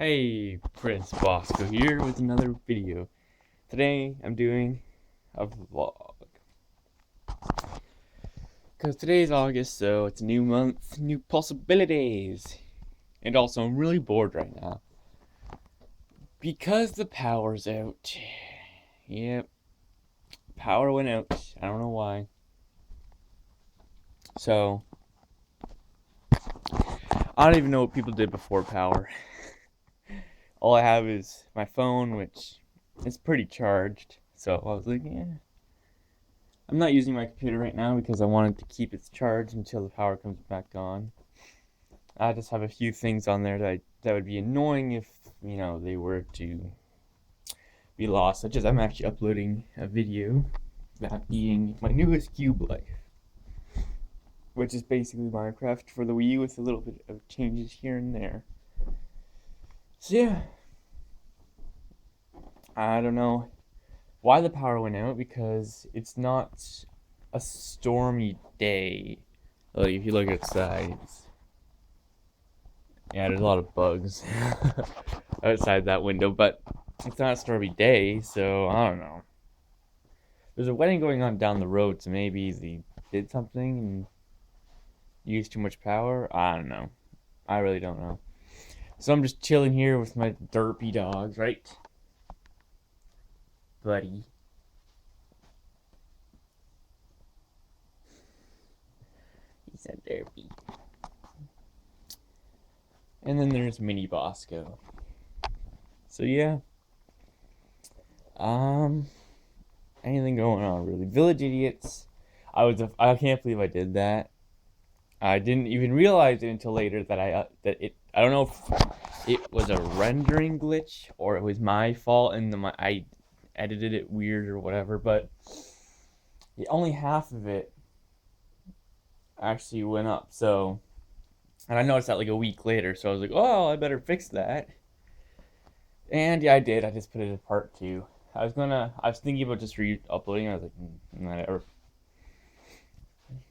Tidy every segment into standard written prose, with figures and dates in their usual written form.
Hey, Prince Bosco here with another video. Today I'm doing a vlog. Because today's August, so it's a new month, new possibilities. And also, I'm really bored right now. Because the power's out. Yep, power went out. I don't know why. So, I don't even know what people did before power. All I have is my phone, which is pretty charged. So I was like, yeah. I'm not using my computer right now because I wanted to keep its charge until the power comes back on. I just have a few things on there that would be annoying if, they were to be lost. Such as I'm actually uploading a video, that being my newest Cube Life, which is basically Minecraft for the Wii U with a little bit of changes here and there. So yeah, I don't know why the power went out because it's not a stormy day. Like if you look outside, yeah, there's a lot of bugs outside that window, but it's not a stormy day, so I don't know. There's a wedding going on down the road, so maybe they did something and used too much power. I don't know. I really don't know. So I'm just chilling here with my derpy dogs, right? Buddy. He's a derpy. And then there's Mini Bosco. So yeah. Anything going on really? Village Idiots. I can't believe I did that. I didn't even realize it until later that I don't know if it was a rendering glitch or it was my fault and I edited it weird or whatever, but only half of it actually went up. So, and I noticed that like a week later, so I was like, "Oh, I better fix that." And yeah, I did. I just put it in part 2. I was thinking about just re-uploading. I was like, whatever.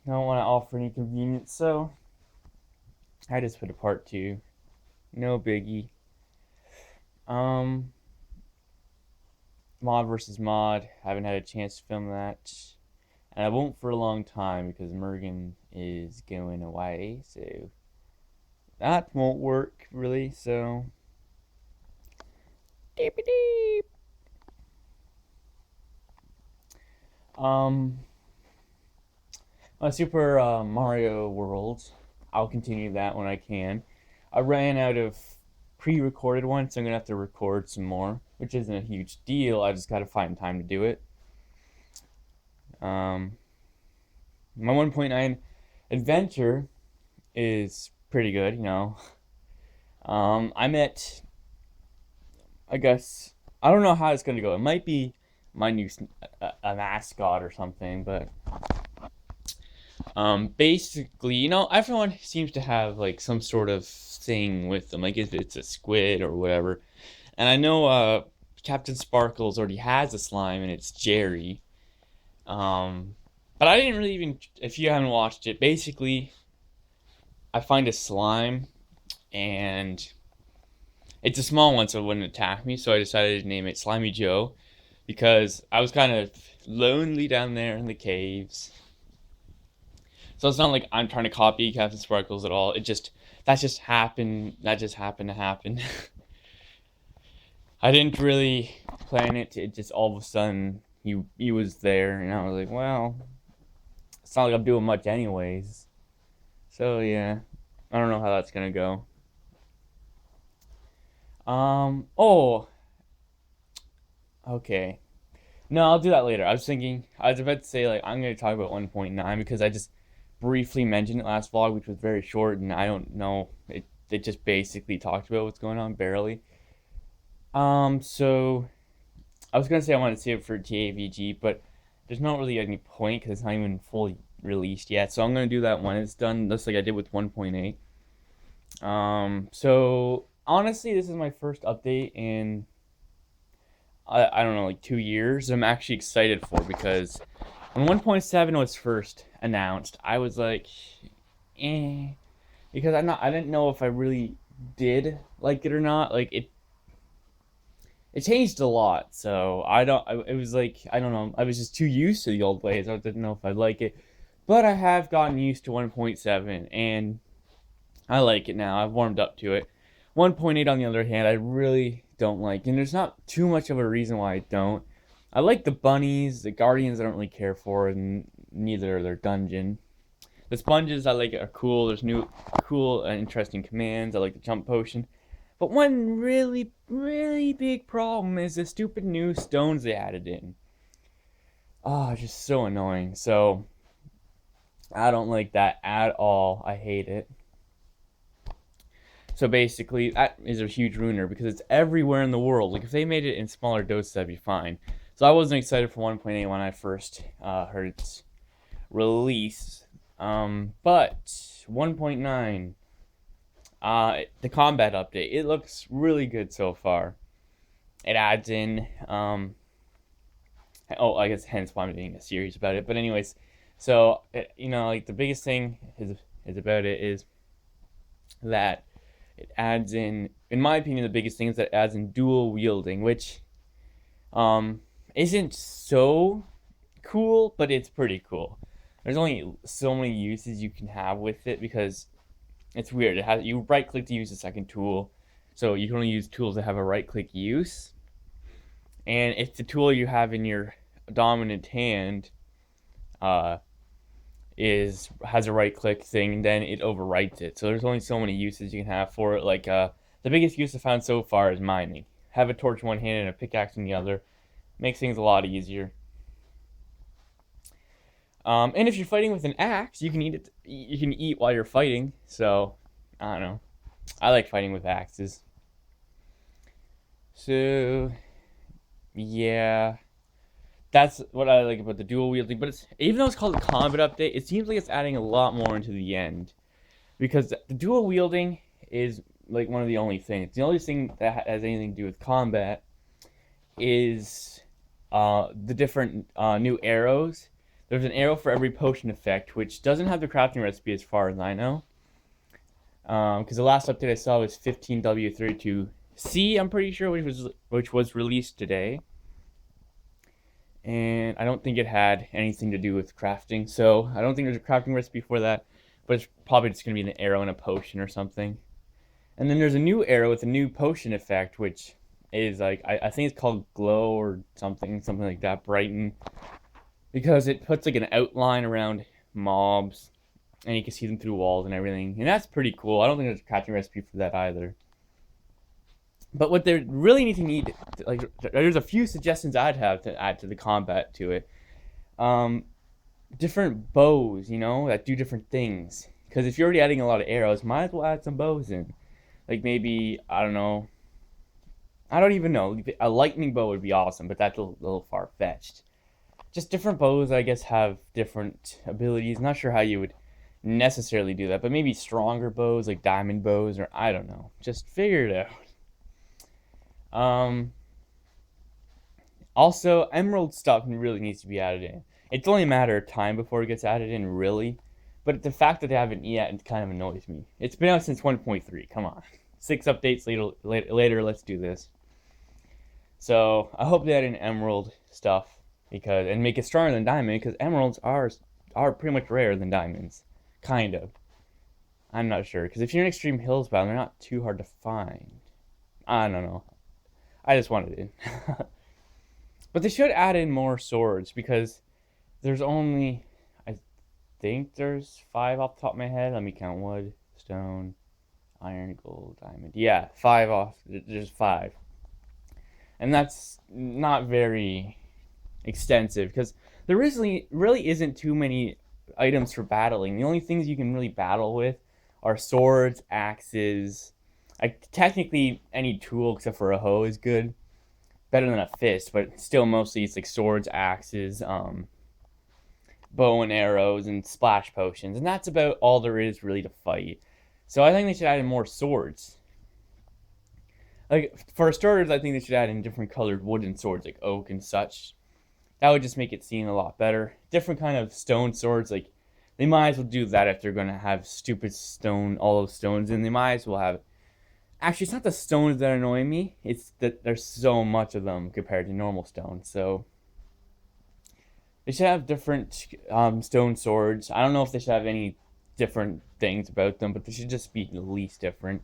I don't want to offer any convenience, so I just put a part 2. No biggie. Um, Mod versus Mod. Haven't had a chance to film that, and I won't for a long time because Mergen is going away, so that won't work really. So, deep deep. Um, Super Mario World. I'll continue that when I can. I ran out of pre-recorded ones, so I'm gonna have to record some more, which isn't a huge deal. I just gotta find time to do it. My 1.9 adventure is pretty good, I'm at, I guess, I don't know how it's gonna go. It might be my new a mascot or something, but basically, everyone seems to have like some sort of thing with them, like if it's a squid or whatever. And I know Captain Sparkles already has a slime, and it's Jerry. Um, but I didn't really even. If you haven't watched it, basically, I find a slime, and it's a small one, so it wouldn't attack me. So I decided to name it Slimy Joe, because I was kind of lonely down there in the caves. So it's not like I'm trying to copy Captain Sparkles at all. That just happened. That just happened to happen. I didn't really plan it. It just all of a sudden he was there, and I was like, well, it's not like I'm doing much anyways. So yeah, I don't know how that's gonna go. Oh, okay. No, I'll do that later. I was about to say like I'm gonna talk about 1.9 because I just briefly mentioned it last vlog, which was very short, and I don't know. It just basically talked about what's going on barely. So I was gonna say I wanted to save it for TAVG, but there's not really any point because it's not even fully released yet. So I'm gonna do that when it's done, just like I did with 1.8. So honestly, this is my first update in I don't know, like 2 years. I'm actually excited for because when 1.7 was first announced, I was like, eh, because I didn't know if I really did like it or not. Like it changed a lot. So I don't. It was like I don't know. I was just too used to the old ways. I didn't know if I'd like it, but I have gotten used to 1.7, and I like it now. I've warmed up to it. 1.8, on the other hand, I really don't like, and there's not too much of a reason why I don't. I like the bunnies, the guardians I don't really care for, and neither their dungeon. The sponges I like are cool. There's new, cool, interesting commands. I like the jump potion. But one really, really big problem is the stupid new stones they added in. Oh, just so annoying. So, I don't like that at all. I hate it. So basically, that is a huge ruiner because it's everywhere in the world. Like, if they made it in smaller doses, that'd be fine. So I wasn't excited for 1.8 when I first heard its release. But 1.9, the combat update, it looks really good so far. It adds in, I guess hence why I'm doing a series about it. But anyways, so like the biggest thing is about it is that it adds in my opinion, the biggest thing is that it adds in dual wielding, which isn't so cool, but it's pretty cool. There's only so many uses you can have with it because it's weird. You right click to use the second tool, so you can only use tools that have a right click use. And if the tool you have in your dominant hand has a right click thing, then it overwrites it. So there's only so many uses you can have for it. Like the biggest use I found so far is mining. Have a torch in one hand and a pickaxe in the other. Makes things a lot easier. And if you're fighting with an axe, you can eat it. You can eat while you're fighting. So I don't know. I like fighting with axes. So yeah, that's what I like about the dual wielding. But even though it's called a combat update, it seems like it's adding a lot more into the end because the dual wielding is like one of the only things. The only thing that has anything to do with combat is the different new arrows. There's an arrow for every potion effect, which doesn't have the crafting recipe as far as I know. Because the last update I saw was 15W32C, I'm pretty sure, which was released today. And I don't think it had anything to do with crafting, so I don't think there's a crafting recipe for that. But it's probably just going to be an arrow and a potion or something. And then there's a new arrow with a new potion effect, which is like, I think it's called glow or something like that, brighten. Because it puts like an outline around mobs, and you can see them through walls and everything, and that's pretty cool. I don't think there's a crafting recipe for that either. But what they really need, like, there's a few suggestions I'd have to add to the combat to it. Different bows, that do different things. Because if you're already adding a lot of arrows, might as well add some bows in. Like maybe, I don't know. I don't even know. A lightning bow would be awesome, but that's a little far-fetched. Just different bows, I guess, have different abilities. Not sure how you would necessarily do that, but maybe stronger bows, like diamond bows, or I don't know. Just figure it out. Also, emerald stuff really needs to be added in. It's only a matter of time before it gets added in, really. But the fact that they haven't yet, it kind of annoys me. It's been out since 1.3. Come on. 6 updates later, let's do this. So, I hope they add in emerald stuff. And make it stronger than diamond, because emeralds are pretty much rarer than diamonds, kind of. I'm not sure, because if you're in Extreme Hills bound, they're not too hard to find. I don't know. I just wanted it. But they should add in more swords, because there's only, I think there's 5 off the top of my head. Let me count: wood, stone, iron, gold, diamond. Yeah, 5 off. There's 5, and that's not very extensive because there really isn't too many items for battling. The only things you can really battle with are swords, axes. Like technically any tool except for a hoe is good, better than a fist, but still mostly it's like swords, axes, bow and arrows, and splash potions, and that's about all there is really to fight. So I think they should add in more swords. Like for starters, I think they should add in different colored wooden swords like oak and such. That would just make it seem a lot better. Different kind of stone swords, like they might as well do that if they're gonna have stupid stone, all those stones in. They might as well have Actually, it's not the stones that annoy me. It's that there's so much of them compared to normal stones. So they should have different stone swords. I don't know if they should have any different things about them, but they should just be the least different.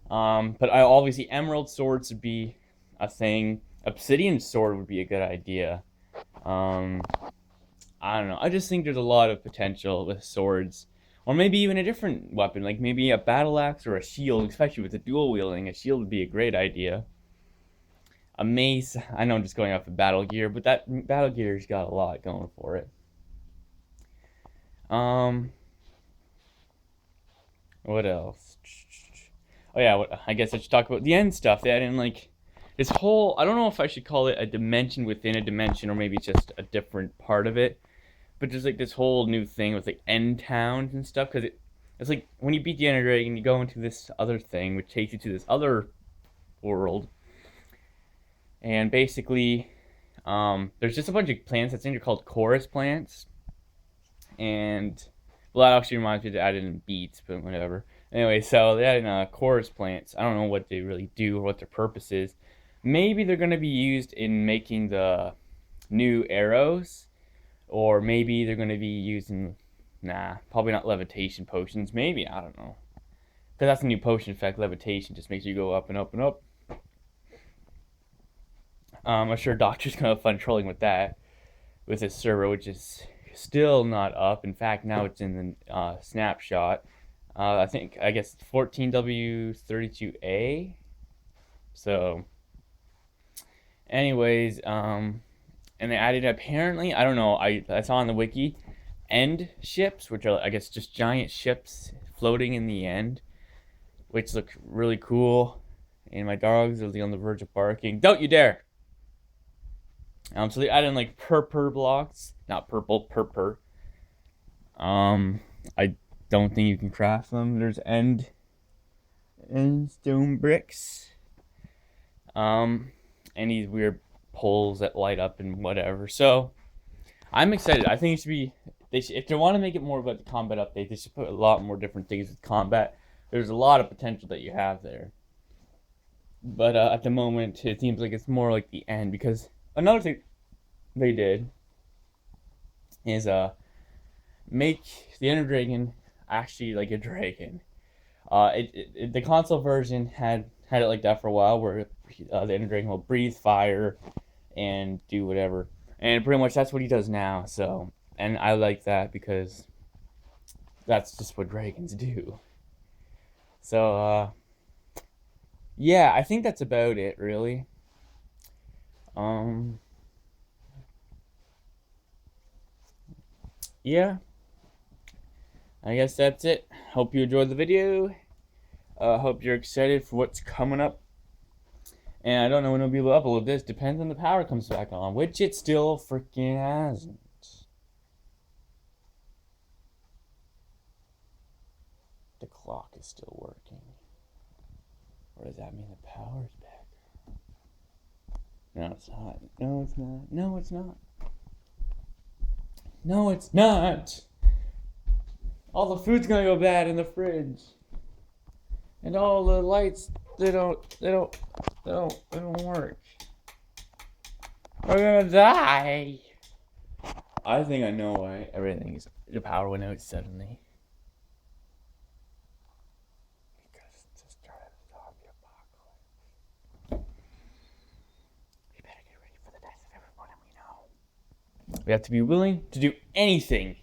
But I obviously emerald swords would be a thing. Obsidian sword would be a good idea. Um, I don't know. I just think there's a lot of potential with swords. Or maybe even a different weapon, like maybe a battle axe or a shield, especially with the dual wielding. A shield would be a great idea. A mace, I know I'm just going off of battle gear, but that battle gear's got a lot going for it. Um, what else? Oh yeah, I guess I should talk about the end stuff. They add in like this whole. I don't know if I should call it a dimension within a dimension, or maybe it's just a different part of it. But there's like this whole new thing with like end towns and stuff because it's like when you beat the Ender Dragon, you go into this other thing which takes you to this other world, and basically, there's just a bunch of plants that's in here called chorus plants, and well, that actually reminds me to add it in beets, but whatever. Anyway, so they added chorus plants. I don't know what they really do or what their purpose is. Maybe they're going to be used in making the new arrows, or maybe they're going to be using, nah, probably not levitation potions. Maybe, I don't know. Because that's a new potion effect, levitation just makes you go up and up and up. I'm sure Doctor's going to have fun trolling with that, with his server, which is still not up. In fact, now it's in the snapshot. I guess 14W32A. So, anyways, and they added apparently, I don't know, I saw on the wiki, end ships, which are I guess just giant ships floating in the end, which look really cool. And my dogs are on the verge of barking. Don't you dare! So they added in like purpur blocks, not purple, purpur. I don't think you can craft them. There's end stone bricks. And these weird poles that light up and whatever. So I'm excited. I think it should be. If they want to make it more about the combat update, they should put a lot more different things with combat. There's a lot of potential that you have there. But at the moment, it seems like it's more like the end because another thing they did is make the Ender Dragon actually like a dragon. The console version had it like that for a while, where the Ender Dragon will breathe fire and do whatever, and pretty much that's what he does now. So, and I like that because that's just what dragons do. So, yeah, I think that's about it, really. Yeah, I guess that's it. Hope you enjoyed the video. Hope you're excited for what's coming up. And I don't know when it'll be able to upload this. Depends on the power comes back on, which it still freaking hasn't. The clock is still working. Or does that mean the power's back? No, it's not. No, it's not. No, it's not. No, it's not. All the food's gonna go bad in the fridge. And all the lights, they don't work. We're gonna die. I think I know why the power went out suddenly. Because it's the start of the zombie apocalypse. We better get ready for the death of everyone we know. We have to be willing to do anything